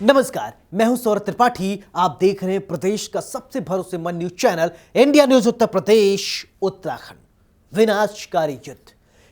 नमस्कार, मैं हूं सौरभ त्रिपाठी। आप देख रहे हैं प्रदेश का सबसे भरोसेमंद news channel India news Uttar Pradesh Uttarakhand. विनाशकारी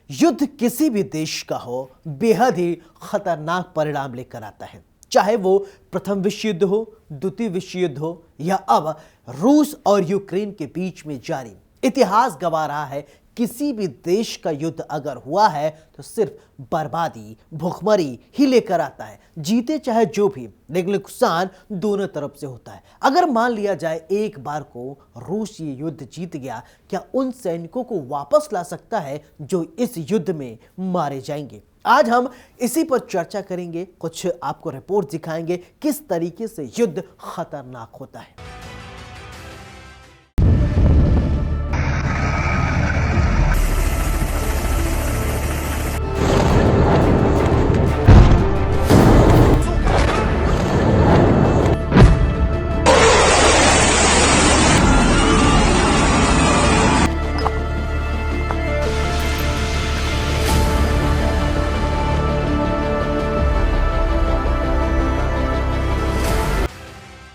युद्ध किसी भी देश का हो, बेहद ही खतरनाक परिणाम लेकर आता है। चाहे वो प्रथम विश्व युद्ध हो, द्वितीय विश्व युद्ध हो या अब रूस और यूक्रेन के बीच में जारी। इतिहास गवाह रहा है, किसी भी देश का युद्ध अगर हुआ है तो सिर्फ बर्बादी, भुखमरी ही लेकर आता है। जीते चाहे जो भी, लेकिन नुकसान दोनों तरफ से होता है। अगर मान लिया जाए एक बार को रूस ये युद्ध जीत गया, क्या उन सैनिकों को वापस ला सकता है जो इस युद्ध में मारे जाएंगे? आज हम इसी पर चर्चा करेंगे, कुछ आपको रिपोर्ट दिखाएंगे किस तरीके से युद्ध खतरनाक होता है।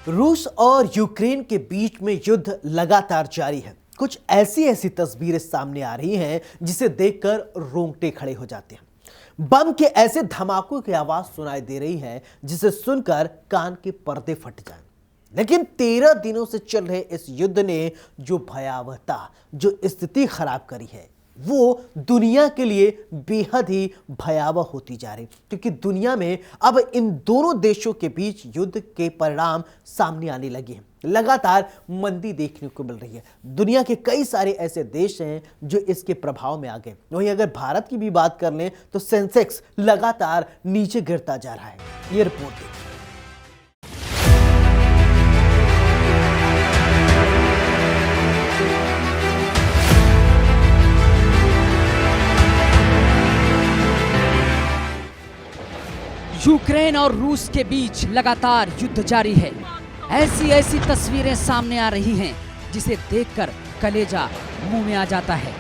रूस और यूक्रेन के बीच में युद्ध लगातार जारी है। कुछ ऐसी तस्वीरें सामने आ रही हैं जिसे देखकर रोंगटे खड़े हो जाते हैं। बम के ऐसे धमाकों की आवाज सुनाई दे रही है जिसे सुनकर कान के पर्दे फट जाएं। लेकिन 13 दिनों से चल रहे इस युद्ध ने जो भयावहता, जो स्थिति खराब करी है, वो दुनिया के लिए बेहद ही भयावह होती जा रही, क्योंकि दुनिया में अब इन दोनों देशों के बीच युद्ध के परिणाम सामने आने लगे हैं। लगातार मंदी देखने को मिल रही है। दुनिया के कई सारे ऐसे देश हैं जो इसके प्रभाव में आ गए। वहीं अगर भारत की भी बात कर लें तो सेंसेक्स लगातार नीचे गिरता जा रहा है। ये रिपोर्ट देखिए। यूक्रेन और रूस के बीच लगातार युद्ध जारी है। ऐसी तस्वीरें सामने आ रही हैं जिसे देखकर कलेजा मुंह में आ जाता है।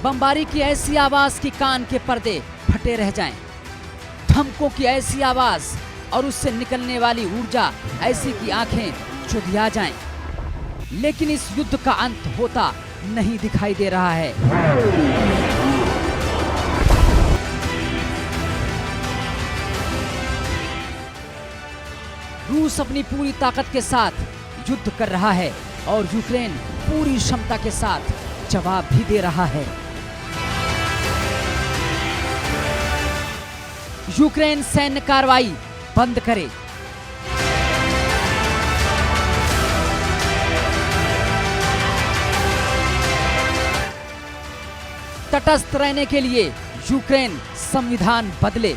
बमबारी की ऐसी आवाज कि कान के पर्दे फटे रह जाएं। धमकों की ऐसी आवाज और उससे निकलने वाली ऊर्जा ऐसी कि आंखें चुधिया जाएं। लेकिन इस युद्ध का अंत होता नहीं दिखाई दे रहा है। रूस अपनी पूरी ताकत के साथ युद्ध कर रहा है और यूक्रेन पूरी क्षमता के साथ जवाब भी दे रहा है। यूक्रेन सैन्य कार्रवाई बंद करे। तटस्थ रहने के लिए यूक्रेन संविधान बदले।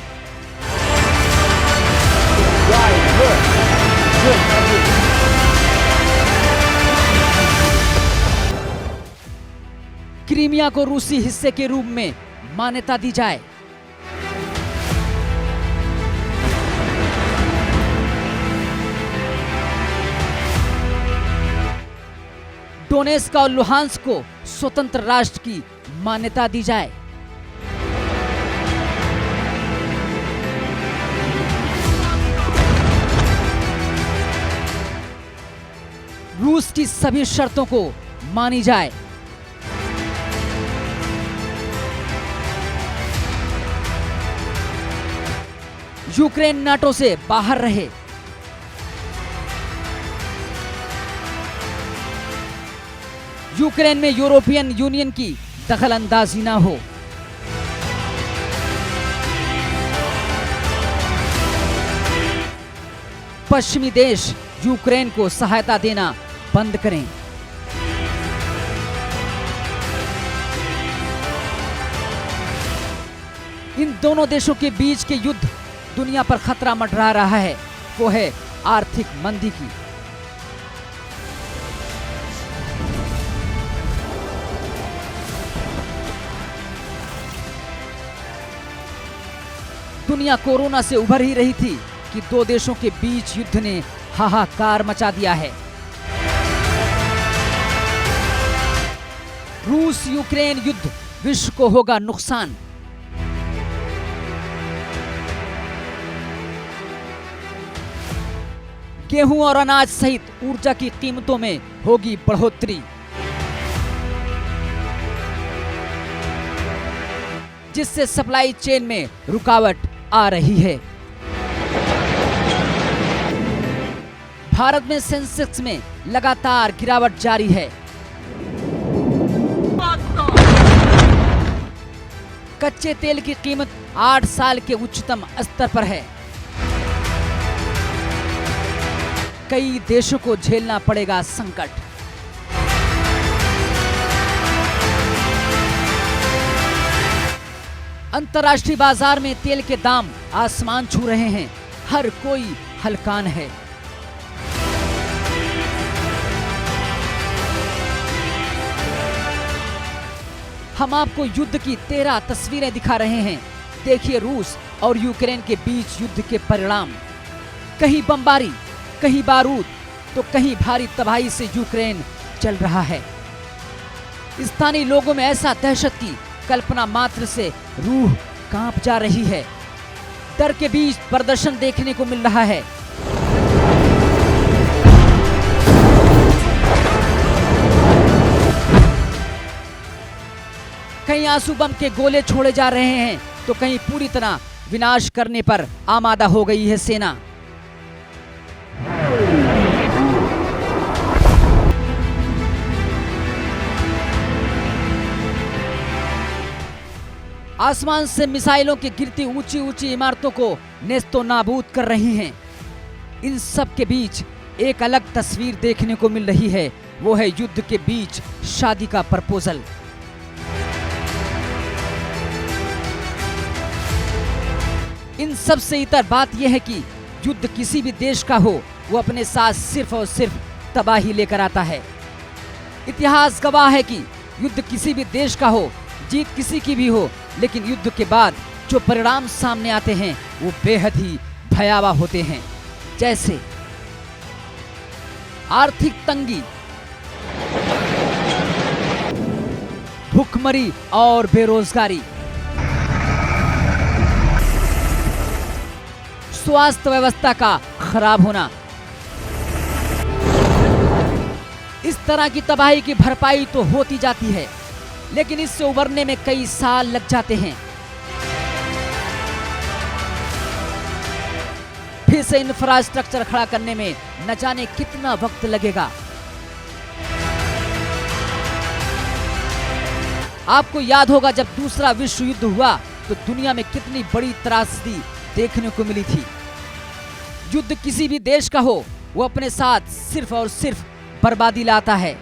क्रीमिया को रूसी हिस्से के रूप में मान्यता दी जाए। डोनेस्क और लुहांस्क को स्वतंत्र राष्ट्र की मान्यता दी जाए। रूस की सभी शर्तों को मानी जाए। यूक्रेन नाटो से बाहर रहे। यूक्रेन में यूरोपियन यूनियन की दखल अंदाजी ना हो। पश्चिमी देश यूक्रेन को सहायता देना बंद करें। इन दोनों देशों के बीच के युद्ध दुनिया पर खतरा मंडरा रहा है, वो है आर्थिक मंदी की। दुनिया कोरोना से उभर ही रही थी कि दो देशों के बीच युद्ध ने हाहाकार मचा दिया है। रूस यूक्रेन युद्ध विश्व को होगा नुकसान। गेहूं और अनाज सहित ऊर्जा की कीमतों में होगी बढ़ोतरी, जिससे सप्लाई चेन में रुकावट आ रही है। भारत में सेंसेक्स में लगातार गिरावट जारी है। कच्चे तेल की कीमत 8 साल के उच्चतम स्तर पर है। कई देशों को झेलना पड़ेगा संकट। अंतर्राष्ट्रीय बाजार में तेल के दाम आसमान छू रहे हैं। हर कोई हलकान है। हम आपको युद्ध की 13 तस्वीरें दिखा रहे हैं। देखिए रूस और यूक्रेन के बीच युद्ध के परिणाम। कहीं बमबारी, कहीं बारूद, तो कहीं भारी तबाही से यूक्रेन चल रहा है। स्थानीय लोगों में ऐसा दहशत की कल्पना मात्र से रूह कांप जा रही है। डर के बीच प्रदर्शन देखने को मिल रहा है। कहीं आंसू बम के गोले छोड़े जा रहे हैं, तो कहीं पूरी तरह विनाश करने पर आमादा हो गई है सेना। आसमान से मिसाइलों की गिरती ऊंची ऊंची इमारतों को नेस्तो नाबूद कर रही हैं। इन सब के बीच एक अलग तस्वीर देखने को मिल रही है। वो है युद्ध के बीच शादी का प्रपोजल। इन सब से इतर बात यह है कि युद्ध किसी भी देश का हो, वो अपने साथ सिर्फ और सिर्फ तबाही लेकर आता है। इतिहास गवाह है कि युद्ध किसी भी देश का हो, जीत किसी की भी हो, लेकिन युद्ध के बाद जो परिणाम सामने आते हैं वो बेहद ही भयावह होते हैं। जैसे आर्थिक तंगी, भूखमरी और बेरोजगारी, स्वास्थ्य व्यवस्था का खराब होना। इस तरह की तबाही की भरपाई तो होती जाती है, लेकिन इससे उबरने में कई साल लग जाते हैं। फिर से इंफ्रास्ट्रक्चर खड़ा करने में न जाने कितना वक्त लगेगा। आपको याद होगा जब दूसरा विश्व युद्ध हुआ तो दुनिया में कितनी बड़ी त्रासदी देखने को मिली थी। युद्ध किसी भी देश का हो, वो अपने साथ सिर्फ और सिर्फ बर्बादी लाता है।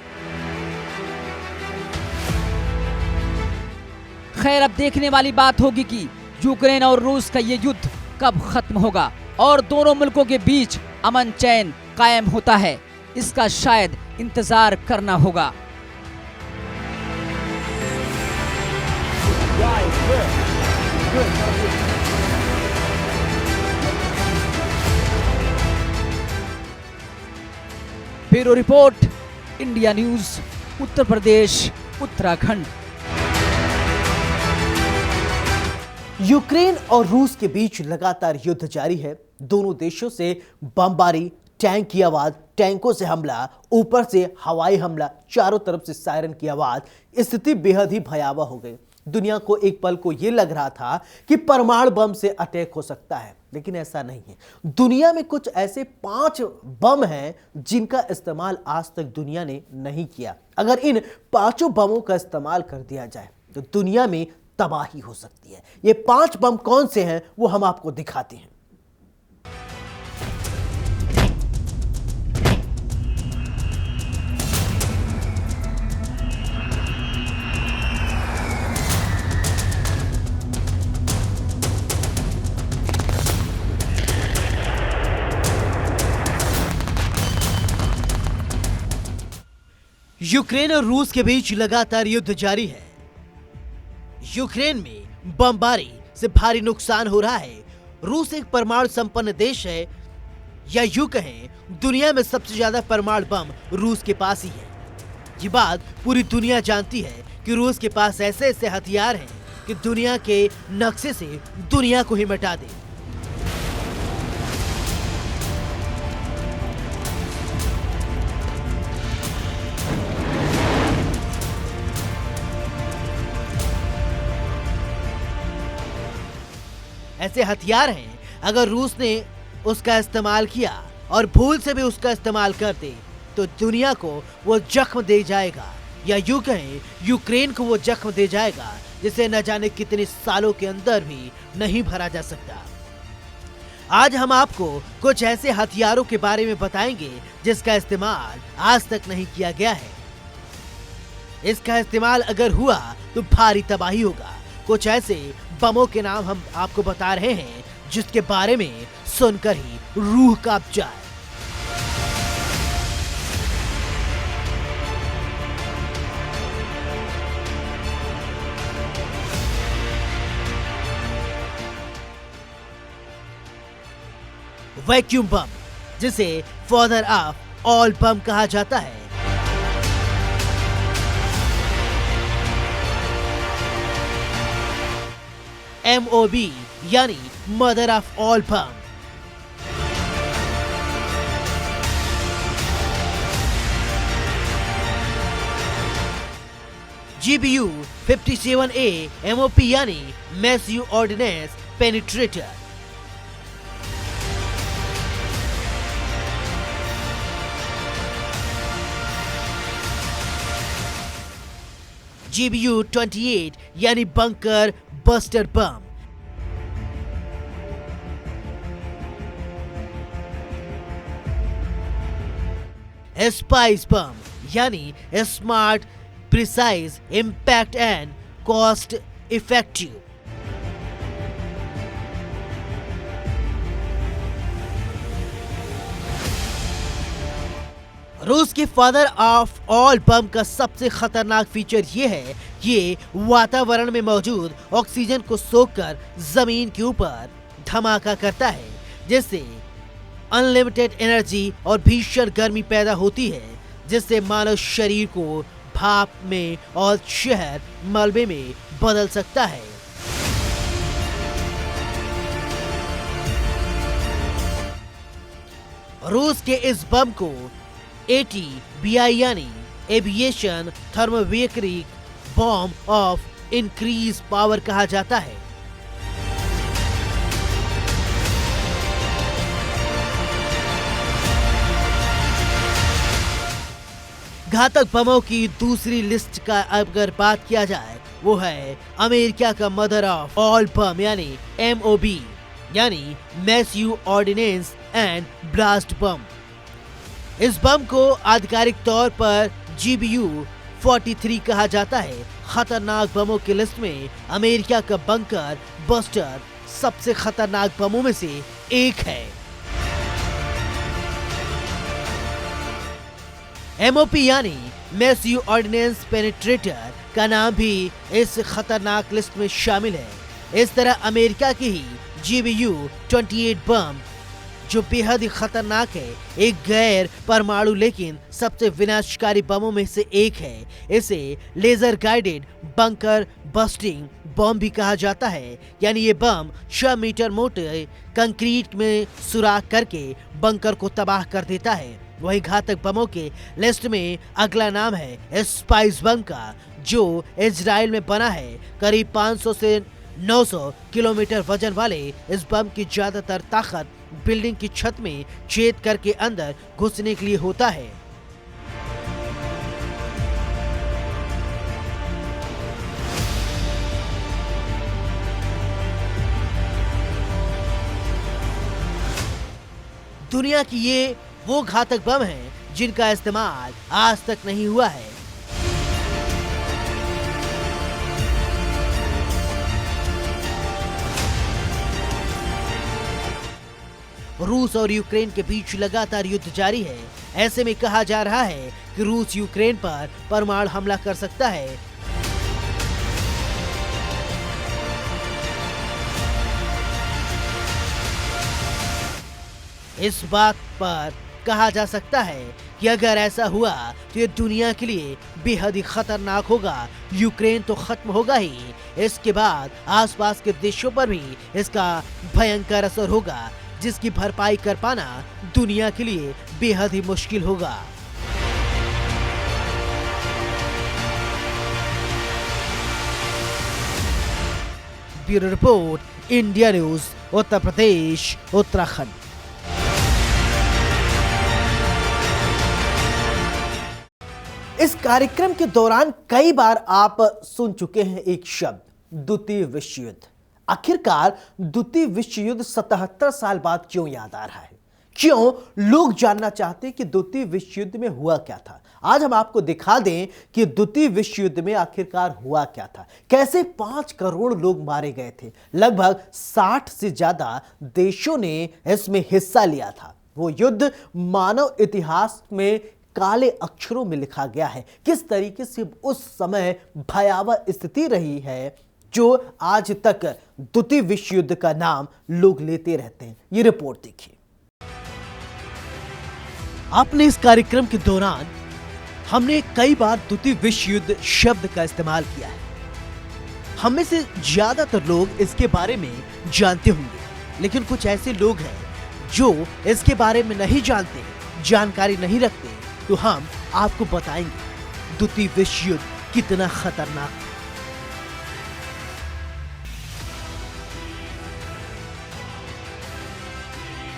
खैर, अब देखने वाली बात होगी कि यूक्रेन और रूस का ये युद्ध कब खत्म होगा और दोनों मुल्कों के बीच अमन चैन कायम होता है। इसका शायद इंतजार करना होगा। Bureau report, India news, Uttar Pradesh, Uttarakhand. Ukraine और रूस के बीच लगातार युद्ध जारी है। दोनों देशों से बमबारी, टैंक की आवाज, टैंकों से हमला, ऊपर से हवाई हमला, चारों तरफ से सायरन की आवाज। स्थिति बेहद ही भयावह हो गई। दुनिया को एक पल को यह लग रहा था कि परमाणु बम से अटैक हो सकता है, लेकिन ऐसा नहीं है। दुनिया में कुछ ऐसे 5 बम हैं जिनका इस्तेमाल आज तक दुनिया ने नहीं किया। अगर इन 5 बमों का इस्तेमाल कर दिया जाए तो दुनिया में तबाही हो सकती है। ये 5 बम कौन से हैं वो हम आपको दिखाते हैं। यूक्रेन और रूस के बीच लगातार युद्ध जारी है। यूक्रेन में बमबारी से भारी नुकसान हो रहा है। रूस एक परमाणु संपन्न देश है, या यूं कहें दुनिया में सबसे ज्यादा परमाणु बम रूस के पास ही है। ये बात पूरी दुनिया जानती है कि रूस के पास ऐसे ऐसे हथियार हैं कि दुनिया के नक्शे से दुनिया को ही मिटा दे। ऐसे हथियार हैं, अगर रूस ने उसका इस्तेमाल किया और भूल से भी उसका इस्तेमाल कर दे तो दुनिया को वो जख्म दे जाएगा, या यूं कहें यूक्रेन को वो जख्म दे जाएगा जिसे न जाने कितने सालों के अंदर भी नहीं भरा जा सकता। आज हम आपको कुछ ऐसे हथियारों के बारे में बताएंगे जिसका इस्तेमाल आज तक नहीं किया गया है। इसका इस्तेमाल अगर हुआ तो भारी तबाही होगा। कुछ ऐसे बमों के नाम हम आपको बता रहे हैं जिसके बारे में सुनकर ही रूह कांप जाए। वैक्यूम बम, जिसे फादर ऑफ ऑल बम कहा जाता है। MOB यानी mother of all bomb. GBU 57A MOP यानी मैसिव ऑर्डिनेंस पेनिट्रेटर। GBU 28 यानी बंकर बस्टर बम। स्पाइस बम यानी smart, precise, impact and cost effective. रूस के फादर ऑफ ऑल बम का सबसे खतरनाक फीचर ये है कि ये वातावरण में मौजूद ऑक्सीजन को सोखकर जमीन के ऊपर धमाका करता है, जिससे अनलिमिटेड एनर्जी और भीषण गर्मी पैदा होती है, जिससे मानव शरीर को भाप में और शहर मलबे में बदल सकता है। रूस के इस बम को ATBI यानी aviation thermobaric bomb of increase power कहा जाता है। घातक बमों की दूसरी लिस्ट का अगर बात किया जाए वो है अमेरिका का मदर ऑफ ऑल बम यानी MOB यानी मैसिव ऑर्डिनेंस एंड ब्लास्ट बम। इस बम को आधिकारिक तौर पर GBU 43 कहा जाता है। खतरनाक बमों की लिस्ट में अमेरिका का बंकर बस्टर सबसे खतरनाक बमों में से एक है। MOP यानी मैसिव ऑर्डिनेंस पेनिट्रेटर का नाम भी इस खतरनाक लिस्ट में शामिल है। इस तरह अमेरिका की ही GBU 28 बम जो बेहद ही खतरनाक है, एक गैर परमाणु लेकिन सबसे विनाशकारी बमों में से एक है। इसे लेजर गाइडेड बंकर बस्टिंग बम भी कहा जाता है, यानी ये बम 6 मीटर मोटे कंक्रीट में सुराख करके बंकर को तबाह कर देता है। वही घातक बमों के लिस्ट में अगला नाम है स्पाइस बम का, जो इजराइल में बना है। करीब 500 से 900 किलोमीटर वजन वाले इस बम की ज्यादातर ताकत बिल्डिंग की छत में छेद करके अंदर घुसने के लिए होता है। दुनिया की ये वो घातक बम हैं जिनका इस्तेमाल आज तक नहीं हुआ है। रूस और यूक्रेन के बीच लगातार युद्ध जारी है। ऐसे में कहा जा रहा है कि रूस यूक्रेन पर परमाणु हमला कर सकता है। इस बात पर कहा जा सकता है कि अगर ऐसा हुआ तो ये दुनिया के लिए बेहद ही खतरनाक होगा। यूक्रेन तो खत्म होगा ही, इसके बाद आसपास के देशों पर भी इसका भयंकर असर होगा, जिसकी भरपाई कर पाना दुनिया के लिए बेहद ही मुश्किल होगा। Bureau report, India news, Uttar Pradesh, Uttarakhand. इस कार्यक्रम के दौरान कई बार आप सुन चुके हैं एक शब्द, द्वितीय विश्व युद्ध। आखिरकार द्वितीय विश्व युद्ध 77 साल बाद क्यों याद आ रहा है? क्यों लोग जानना चाहते हैं कि द्वितीय विश्व युद्ध में हुआ क्या था? आज हम आपको दिखा दें कि द्वितीय विश्व युद्ध में आखिरकार हुआ क्या था, कैसे 5 करोड़ लोग मारे गए थे, लगभग 60 से ज्यादा देशों ने इसमें हिस्सा लिया था। वो युद्ध मानव इतिहास में काले अक्षरों में लिखा गया है। किस तरीके से उस समय भयावह स्थिति रही है, जो आज तक द्वितीय विश्व युद्ध का नाम लोग लेते रहते हैं। ये रिपोर्ट देखिए। आपने इस कार्यक्रम के दौरान हमने कई बार द्वितीय विश्व युद्ध शब्द का इस्तेमाल किया है। हम में से ज्यादातर लोग इसके बारे में जानते होंगे, लेकिन कुछ ऐसे लोग हैं जो इसके बारे में नहीं जानते, जानकारी नहीं रखते। तो हम आपको बताएंगे द्वितीय विश्व युद्ध कितना खतरनाक है।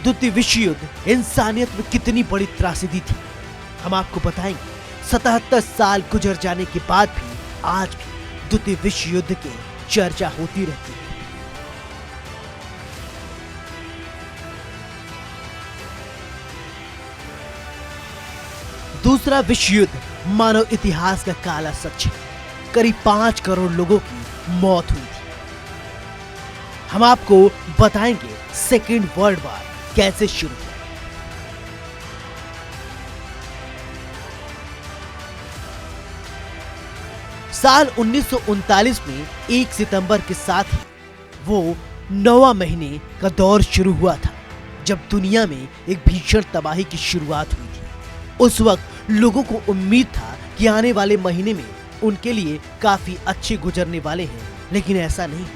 द्वितीय विश्व युद्ध इंसानियत में कितनी बड़ी त्रासदी थी, हम आपको बताएंगे। 77 साल गुजर जाने के बाद भी आज भी द्वितीय विश्व युद्ध की चर्चा होती रहती है। दूसरा विश्व युद्ध मानव इतिहास का काला सच है। करीब 5 करोड़ लोगों की मौत हुई थी। हम आपको बताएंगे सेकेंड वर्ल्ड वॉर कैसे शुरू हुआ। साल 1939 में 1 सितंबर के साथ ही वो 9वां महीने का दौर शुरू हुआ था, जब दुनिया में एक भीषण तबाही की शुरुआत हुई थी। उस वक्त लोगों को उम्मीद था कि आने वाले महीने में उनके लिए काफी अच्छे गुजरने वाले हैं, लेकिन ऐसा नहीं।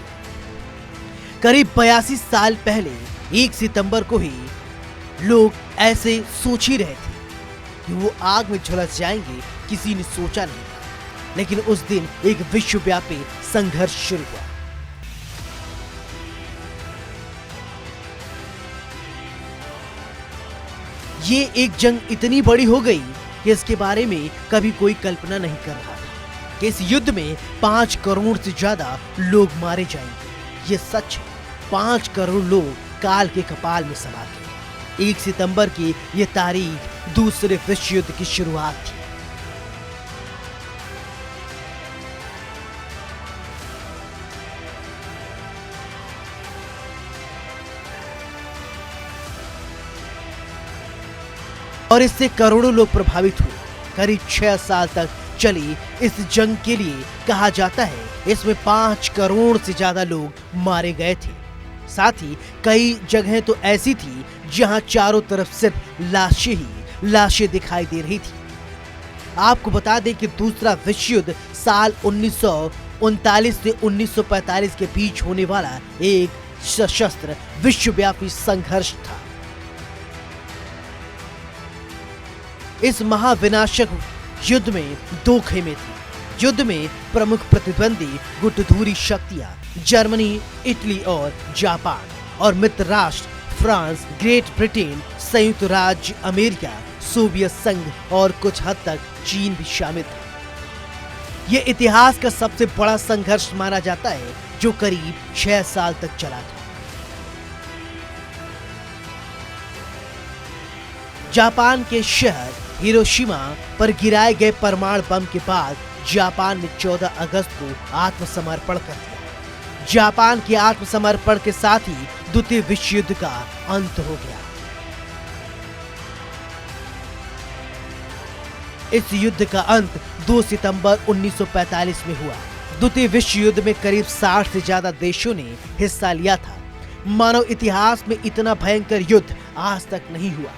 करीब 82 साल पहले 1 सितंबर को ही लोग ऐसे सोच ही रहे थे कि वो आग में झुलस जाएंगे, किसी ने सोचा नहीं। लेकिन उस दिन एक विश्वव्यापी संघर्ष शुरू हुआ। ये एक जंग इतनी बड़ी हो गई कि इसके बारे में कभी कोई कल्पना नहीं कर रहा था कि इस युद्ध में 5 करोड़ से ज्यादा लोग मारे जाएंगे। ये सच है, 5 करोड़ लोग काल के कपाल में समा गए। 1 सितंबर की ये तारीख दूसरे विश्व युद्ध की शुरुआत थी। और इससे करोड़ों लोग प्रभावित हुए। करीब 6 साल तक चली इस जंग के लिए कहा जाता है इसमें 5 करोड़ से ज्यादा लोग मारे गए थे। साथ ही कई जगहें तो ऐसी थी जहां चारों तरफ सिर्फ लाशें ही लाशें दिखाई दे रही थी। आपको बता दें कि दूसरा विश्व युद्ध साल 1939 से 1945 के बीच होने वाला एक सशस्त्र विश्वव्यापी संघर्ष था। इस महाविनाशक युद्ध में 2 खेमे थे। युद्ध में प्रमुख प्रतिद्वंदी गुटधूरी शक्तियां जर्मनी, इटली और जापान, और मित्र राष्ट्र फ्रांस, ग्रेट ब्रिटेन, संयुक्त राज्य अमेरिका, सोवियत संघ और कुछ हद तक चीन भी शामिल था। यह इतिहास का सबसे बड़ा संघर्ष माना जाता है, जो करीब 6 साल तक चला था। जापान के शहर हिरोशिमा पर गिराए गए परमाणु बम के बाद जापान ने 14 अगस्त को आत्मसमर्पण कर दिया। जापान के आत्मसमर्पण के साथ ही द्वितीय विश्व युद्ध का अंत हो गया। इस युद्ध का अंत 2 सितंबर 1945 में हुआ। द्वितीय विश्व युद्ध में करीब 60 से ज्यादा देशों ने हिस्सा लिया था। मानव इतिहास में इतना भयंकर युद्ध आज तक नहीं हुआ।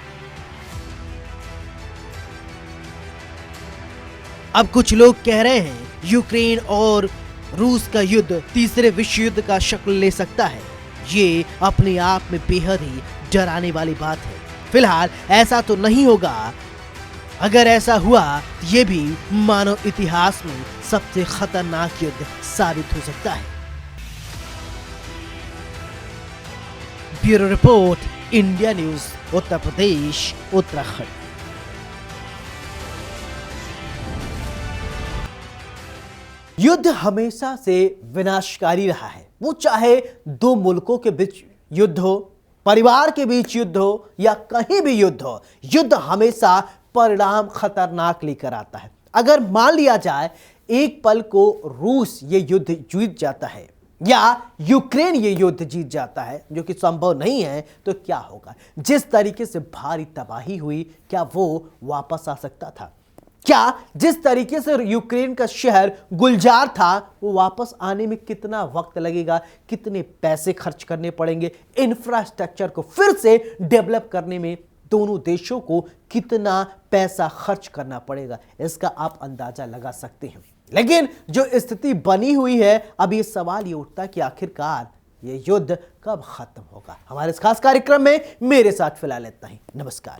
अब कुछ लोग कह रहे हैं यूक्रेन और रूस का युद्ध तीसरे विश्व युद्ध का शक्ल ले सकता है। ये अपने आप में बेहद ही डराने वाली बात है। फिलहाल ऐसा तो नहीं होगा। अगर ऐसा हुआ तो ये भी मानव इतिहास में सबसे खतरनाक युद्ध साबित हो सकता है। Bureau report, India news, Uttar Pradesh, Uttarakhand. युद्ध हमेशा से विनाशकारी रहा है। वो चाहे दो मुल्कों के बीच युद्ध हो, परिवार के बीच युद्ध हो या कहीं भी युद्ध हो, युद्ध हमेशा परिणाम खतरनाक लेकर आता है। अगर मान लिया जाए एक पल को रूस ये युद्ध जीत जाता है या यूक्रेन ये युद्ध जीत जाता है, जो कि संभव नहीं है, तो क्या होगा? जिस तरीके से भारी तबाही हुई, क्या वो वापस आ सकता था? क्या जिस तरीके से यूक्रेन का शहर गुलजार था, वो वापस आने में कितना वक्त लगेगा, कितने पैसे खर्च करने पड़ेंगे, इंफ्रास्ट्रक्चर को फिर से डेवलप करने में दोनों देशों को कितना पैसा खर्च करना पड़ेगा, इसका आप अंदाजा लगा सकते हैं। लेकिन जो स्थिति बनी हुई है, अब ये सवाल ये उठता है कि आखिरकार ये युद्ध कब खत्म होगा। हमारे इस खास कार्यक्रम में मेरे साथ फिलहाल इतना ही। नमस्कार।